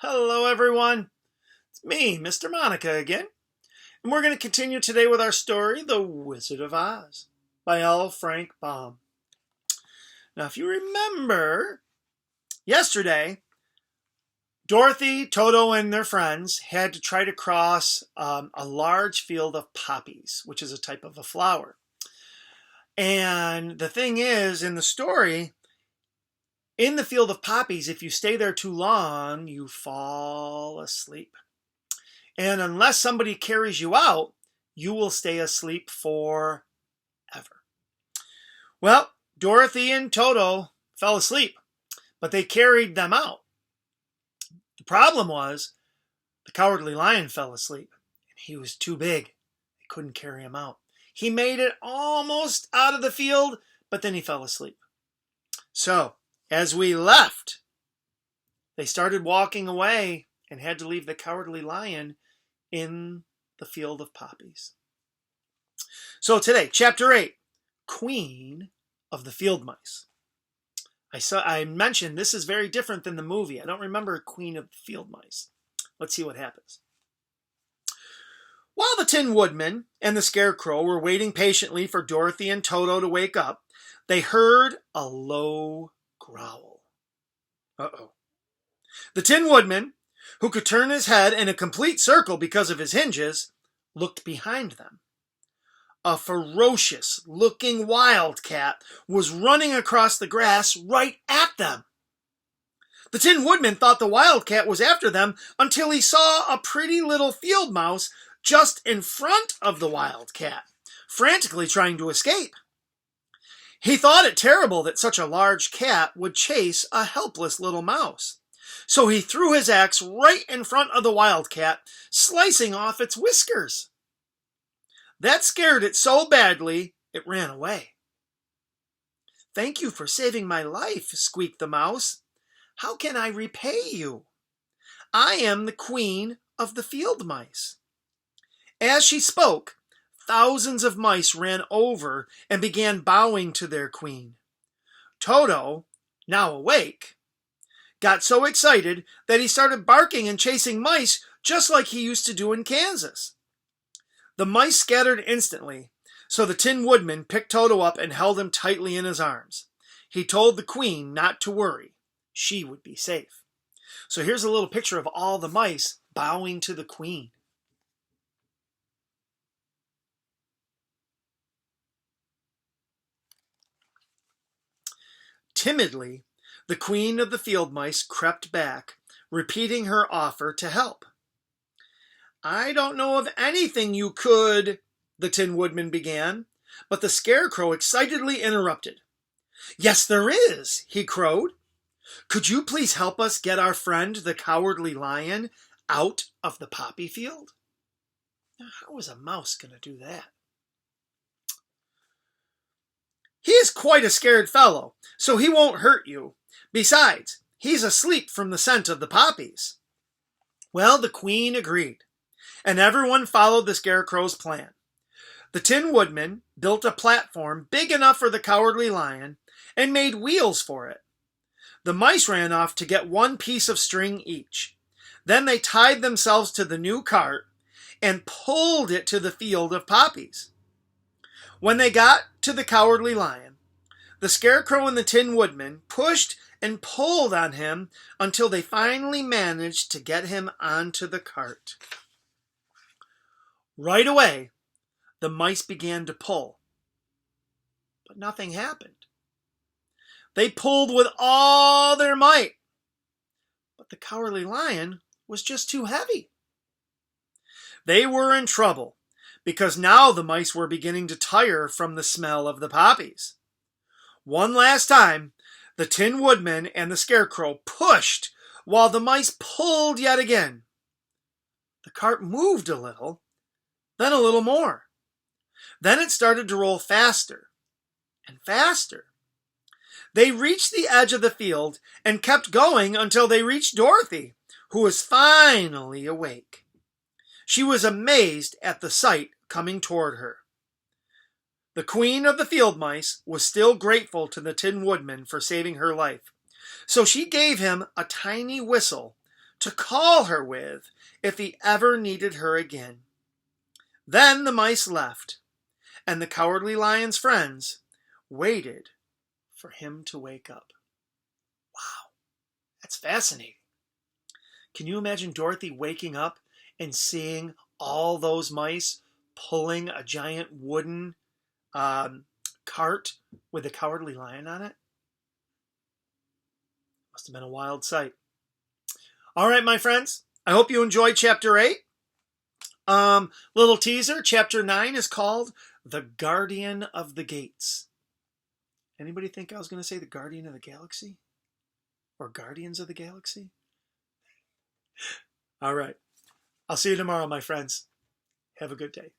Hello, everyone. It's me, Mr. Monica, again. And we're going to continue today with our story, The Wizard of Oz, by L. Frank Baum. Now, if you remember, yesterday, Dorothy, Toto, and their friends had to try to cross a large field of poppies, which is a type of a flower. And the thing is, in the story, in the field of poppies, if you stay there too long, you fall asleep. And unless somebody carries you out, you will stay asleep forever. Well, Dorothy and Toto fell asleep, but they carried them out. The problem was the Cowardly Lion fell asleep, and he was too big. They couldn't carry him out. He made it almost out of the field, but then he fell asleep. So, as we left, they started walking away and had to leave the Cowardly Lion in the field of poppies. So today, chapter 8, Queen of the Field Mice. I mentioned this is very different than the movie. I don't remember Queen of the Field Mice. Let's see what happens. While the Tin Woodman and the Scarecrow were waiting patiently for Dorothy and Toto to wake up, they heard a low growl. Uh-oh. The Tin Woodman, who could turn his head in a complete circle because of his hinges, looked behind them. A ferocious-looking wildcat was running across the grass right at them. The Tin Woodman thought the wildcat was after them until he saw a pretty little field mouse just in front of the wildcat, frantically trying to escape. He thought it terrible that such a large cat would chase a helpless little mouse. So he threw his axe right in front of the wildcat, slicing off its whiskers. That scared it so badly, it ran away. "Thank you for saving my life," squeaked the mouse. "How can I repay you? I am the Queen of the Field Mice." As she spoke, thousands of mice ran over and began bowing to their queen. Toto, now awake, got so excited that he started barking and chasing mice just like he used to do in Kansas. The mice scattered instantly, so the Tin Woodman picked Toto up and held him tightly in his arms. He told the queen not to worry. She would be safe. So here's a little picture of all the mice bowing to the queen. Timidly, the Queen of the Field Mice crept back, repeating her offer to help. "I don't know of anything you could," the Tin Woodman began, but the Scarecrow excitedly interrupted. "Yes, there is," he crowed. "Could you please help us get our friend, the Cowardly Lion, out of the poppy field?" Now, how is a mouse going to do that? "He is quite a scared fellow, so he won't hurt you. Besides, he's asleep from the scent of the poppies." Well, the Queen agreed, and everyone followed the Scarecrow's plan. The Tin Woodman built a platform big enough for the Cowardly Lion and made wheels for it. The mice ran off to get one piece of string each. Then they tied themselves to the new cart and pulled it to the field of poppies. When they got to the Cowardly Lion, the Scarecrow and the Tin Woodman pushed and pulled on him until they finally managed to get him onto the cart. Right away, the mice began to pull, but nothing happened. They pulled with all their might, but the Cowardly Lion was just too heavy. They were in trouble, because now the mice were beginning to tire from the smell of the poppies. One last time, the Tin Woodman and the Scarecrow pushed while the mice pulled yet again. The cart moved a little, then a little more. Then it started to roll faster and faster. They reached the edge of the field and kept going until they reached Dorothy, who was finally awake. She was amazed at the sight coming toward her. The Queen of the Field Mice was still grateful to the Tin Woodman for saving her life, so she gave him a tiny whistle to call her with if he ever needed her again. Then the mice left, and the Cowardly Lion's friends waited for him to wake up. Wow, that's fascinating. Can you imagine Dorothy waking up and seeing all those mice pulling a giant wooden cart with a Cowardly Lion on it? Must have been a wild sight. All right, my friends, I hope you enjoyed Chapter 8. Little teaser, Chapter 9 is called The Guardian of the Gates. Anybody think I was going to say the Guardian of the Galaxy? Or Guardians of the Galaxy? All right. I'll see you tomorrow, my friends. Have a good day.